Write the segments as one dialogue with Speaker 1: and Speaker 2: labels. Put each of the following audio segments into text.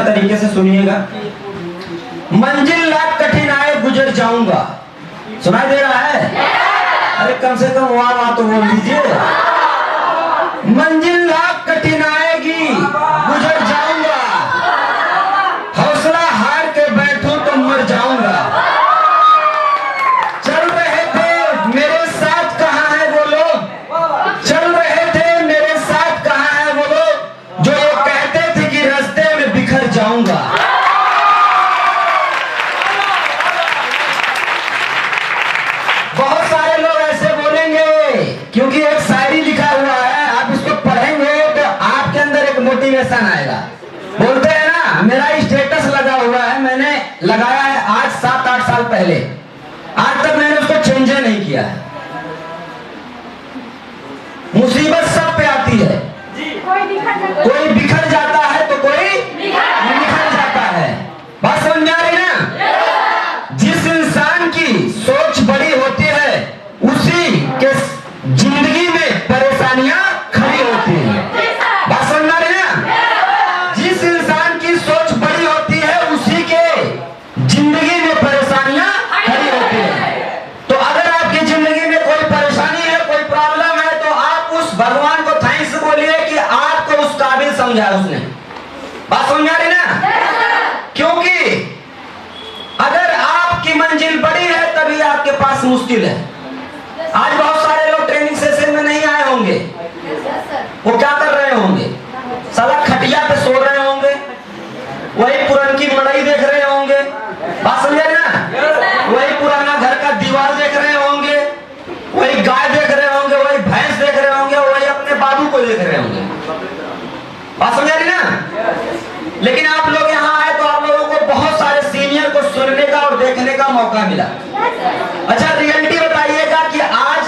Speaker 1: तरीके से सुनिएगा। मंजिल लाख कठिनाई गुजर जाऊंगा, सुनाई दे रहा है? अरे कम से कम वाह तो बोल दीजिए। मंजिल लाख कठिनाई की गुजर जाऊंगा, हौसला हार के बैठूं तो मर जाऊंगा। चल रहे थे मेरे साथ कहां है वो लोग, चल रहे थे मेरे साथ कहां है वो लोग जो ये कहते थे कि रास्ते में बिखर जाऊंगा। बहुत सारे लोग ऐसे बोलेंगे क्योंकि एक शायरी लिखा हुआ है, आप इसको पढ़ेंगे तो आपके अंदर एक मोटिवेशन आएगा। बोलते हैं ना, मेरा स्टेटस लगा हुआ है, मैंने लगाया है आज 7-8 साल पहले, आज तक मैंने उसको चेंज नहीं किया है। मुसीबत सब पे आती है, कोई बिखर जाता है तो कोई निखर जाता है। बात समझ में आ रही ना? जिस इंसान की सोच बड़ी होती है उसी के जिंदगी में परेशानियां खड़ी होती है। बात समझ में आ रही ना? जिस इंसान की सोच बड़ी होती है उसी के जिंदगी में परेशानियां खड़ी होती है। तो अगर आपकी जिंदगी में कोई परेशानी है, कोई प्रॉब्लम है, तो आप उस भगवान को थैंक्स बोलिए कि आपको उस काबिल समझा उसने। बात समझ में आ रही ना? क्योंकि अगर आपकी मंजिल बड़ी है तभी आपके पास मुश्किल है। आज बहुत सारे लोग ट्रेनिंग सेशन में नहीं आए होंगे, वो क्या कर रहे होंगे? साला खटिया पे सो रहे होंगे, वही पुरानी मड़ई देख रहे होंगे। बात समझे ना? वही पुराना घर का दीवार देख रहे होंगे, वही गाय देख रहे होंगे, वही भैंस देख रहे होंगे, वही अपने बाबू को देख रहे होंगे। बात समझ रही ना? लेकिन आप लोग यहाँ आए तो आप लोगों को बहुत सारे सीनियर को सुनने का और देखने का मौका मिला। अच्छा, रियलिटी बताइएगा कि आज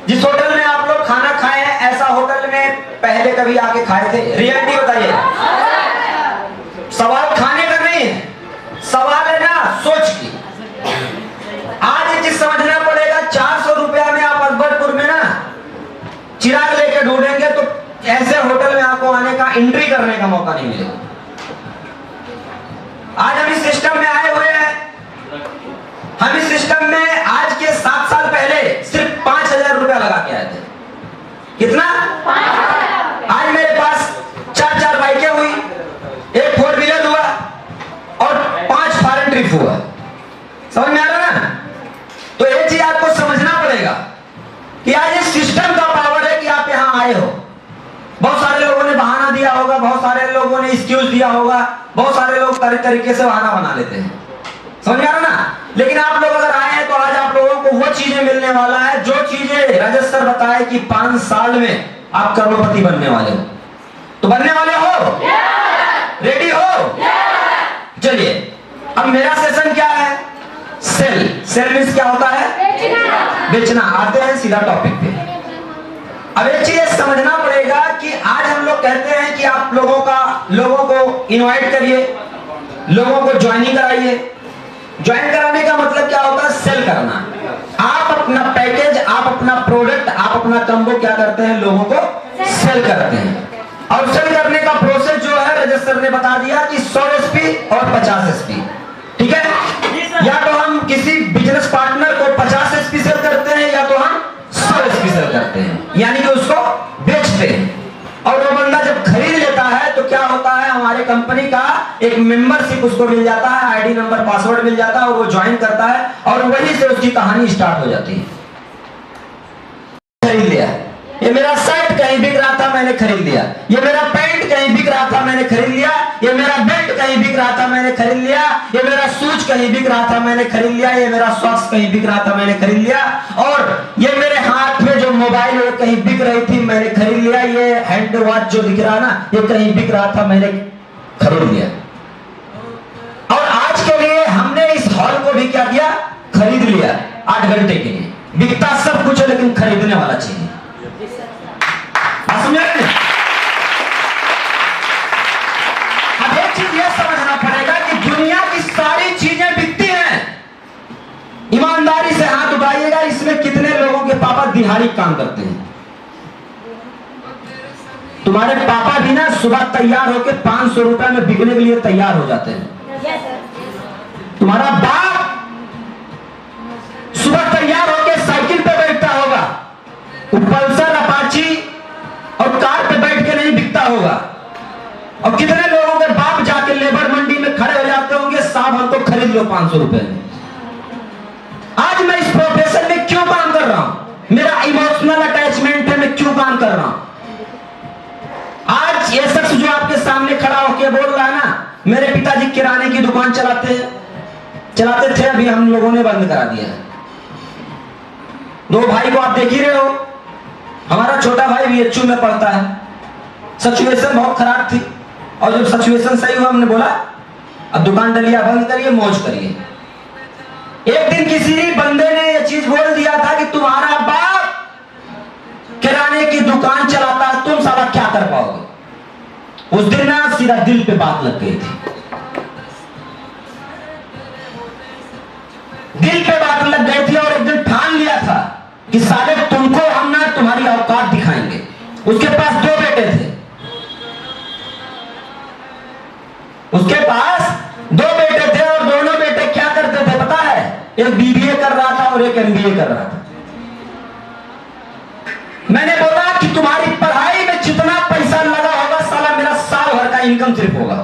Speaker 1: जिस होटल में आप लोग खाना खाए हैं, ऐसा होटल में पहले कभी आके खाए थे? रियलिटी बताइएगा। सवाल खाने का नहीं है, सवाल है ना सोच की। आज ये चीज समझना पड़ेगा, 400 रुपया में आप अकबरपुर में ना चिराग लेके ढूंढेंगे तो ऐसे होटल में आपको आने का, एंट्री करने का मौका नहीं मिलेगा। आज हम इस सिस्टम में आए हुए हैं, हम इस सिस्टम में आज के 7 साल पहले सिर्फ 5000 रुपया लगा के आए थे। कितना? आज मेरे पास 4 बाइकें हुई, एक 4 व्हीलर हुआ और 5 फॉरेन ट्रिप हुआ। समझ में आ रहा ना? तो ये चीज आपको समझना पड़ेगा कि आज इस सिस्टम का पावर है कि आप यहां आए हो। बहुत सारे लोगों ने बहाना दिया होगा, बहुत सारे लोगों ने एक्सक्यूज दिया होगा, बहुत सारे लोग तरीके से बहाना बना लेते हैं। समझ में आ रहा ना? लेकिन आप लोग अगर आए हैं तो आज आप लोगों को वो चीजें मिलने वाला है जो चीजें रजत सर बताए कि 5 साल में आप करोड़पति बनने वाले हो। तो बनने वाले हो? रेडी हो? चलिए, अब मेरा सेशन क्या है? सेल। सेल मींस क्या होता है? बेचना। आते हैं सीधा टॉपिक पे। अब एक चीज समझना पड़ेगा कि आज हम लोग कहते हैं कि आप लोगों को इनवाइट करिए, लोगों को ज्वाइनिंग कराइए। ज्वाइन कराने का मतलब क्या होता है? सेल करना। आप अपना पैकेज, आप अपना प्रोडक्ट, आप अपना कम्बो क्या करते हैं? लोगों को सेल करते हैं। और सेल करने का प्रोसेस जो है रजत सर ने बता दिया कि 100 एसपी और 50 एसपी। ठीक है? या तो हम किसी बिजनेस पार्टनर को 50 एसपी सेल करते हैं या तो हम 100 एसपी सेल करते हैं, यानी कि उसको बेचते हैं। और वो बंदा जब खरीद लेता है तो क्या होता है? हमारे कंपनी का एक मेंबरशिप उसको मिल जाता है, आईडी नंबर पासवर्ड मिल जाता है और वो ज्वाइन करता है और वहीं से उसकी कहानी स्टार्ट हो जाती है। खरीद लिया, ये मेरा शर्ट कहीं बिक रहा था मैंने खरीद लिया, ये मेरा पैंट कहीं बिक रहा था मैंने खरीद लिया, ये मेरा बेल्ट कहीं बिक रहा था मैंने खरीद लिया, ये मेरा शूज कहीं बिक रहा था मैंने खरीद लिया, ये मेरा सॉक्स कहीं बिक रहा था मैंने खरीद लिया, और ये मेरे हाथ में जो मोबाइल है कहीं बिक रही थी मैंने खरीद लिया, ये हैंड वॉच जो दिख रहा ना ये कहीं बिक रहा था मैंने खरीद लिया। और आज के लिए भी क्या किया, खरीद लिया 8 घंटे के लिए। बिकता सब कुछ है लेकिन खरीदने वाला चाहिए। समझ रहे हैं? अब एक चीज यह समझना पड़ेगा कि दुनिया की सारी चीजें बिकती हैं। ईमानदारी से हाथ उठाइएगा, इसमें कितने लोगों के पापा दिहाड़ी काम करते हैं? तुम्हारे पापा भी ना सुबह तैयार होकर 500 रुपए में बिकने के लिए तैयार हो जाते हैं। तुम्हारा बाप सुबह तैयार होकर साइकिल पे बैठता होगा, पल्सर अपाची और कार पे बैठ के नहीं बिकता होगा। और कितने लोगों के बाप जाके लेबर मंडी में खड़े हो जाते होंगे, साहब हमको खरीद लो 500 रुपए में। आज मैं इस प्रोफेशन में क्यों काम कर रहा हूं? मेरा इमोशनल अटैचमेंट है, मैं क्यों काम कर रहा हूं? आज ये शख्स जो आपके सामने खड़ा होकर बोल रहा है ना, मेरे पिताजी किराने की दुकान चलाते थे, अभी हम लोगों ने बंद करा दिया। 2 भाई को आप देख ही रहे हो। हमारा छोटा भाई बीएचयू में पढ़ता है। सिचुएशन बहुत खराब थी और जब सिचुएशन सही हुआ हमने बोला अब दुकान डलिया बंद करिए, मौज करिए। एक दिन किसी बंदे ने यह चीज बोल दिया था कि तुम्हारा बाप किराने की दुकान चलाता है, तुम साला क्या कर पाओगे? उस दिन ना सीधा दिल पे बात लग गई थी, दिल पे बात लग गई थी और एक दिन ठान लिया था कि साले तुमको हम ना तुम्हारी औकात दिखाएंगे। उसके पास 2 बेटे थे, उसके पास 2 बेटे थे और दोनों बेटे क्या करते थे पता है? एक बीबीए कर रहा था और एक एमबीए कर रहा था। मैंने बोला कि तुम्हारी पढ़ाई में जितना पैसा लगा होगा साला मेरा साल भर का इनकम सिर्फ होगा।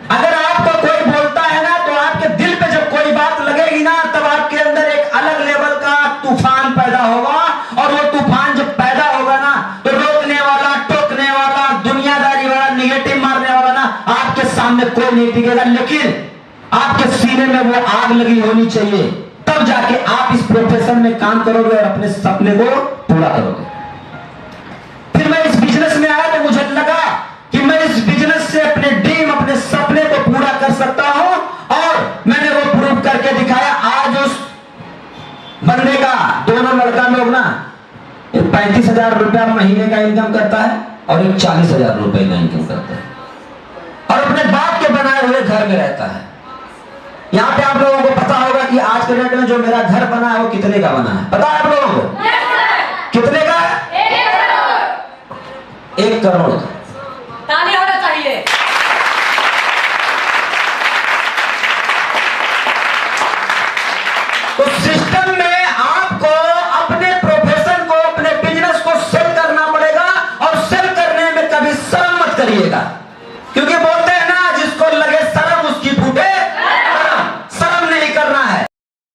Speaker 1: अगर आपको कोई बोलता है ना तो आपके दिल पे जब कोई बात लगेगी ना तब आपके अंदर एक अलग लेवल का तूफान पैदा होगा। और वो तूफान जब पैदा होगा ना तो रोकने वाला, टोकने वाला, दुनियादारी वाला, निगेटिव मारने वाला ना आपके सामने कोई नहीं टिकेगा। लेकिन आपके सीने में वो आग लगी होनी चाहिए, तब जाके आप इस प्रोफेशन में काम करोगे और अपने सपने को पूरा करोगे। फिर मैं इस बिजनेस में आया तो मुझे लगा कि मैं इस बिजनेस से अपने ड्रीम, अपने सपने को पूरा कर सकता हूं और मैंने वो प्रूव करके दिखाया। आज उस बंदे का, दोनों लड़का लोग ना 35,000 रुपया महीने का इनकम करता है और एक 40,000 रुपए का इनकम करता है और अपने बाप के बनाए हुए घर में रहता है। यहाँ पे आप लोगों को पता होगा कि आज के डेट में जो मेरा घर बना है वो कितने का बना है? पता है आप लोगों को? कितने का? 1 करोड़।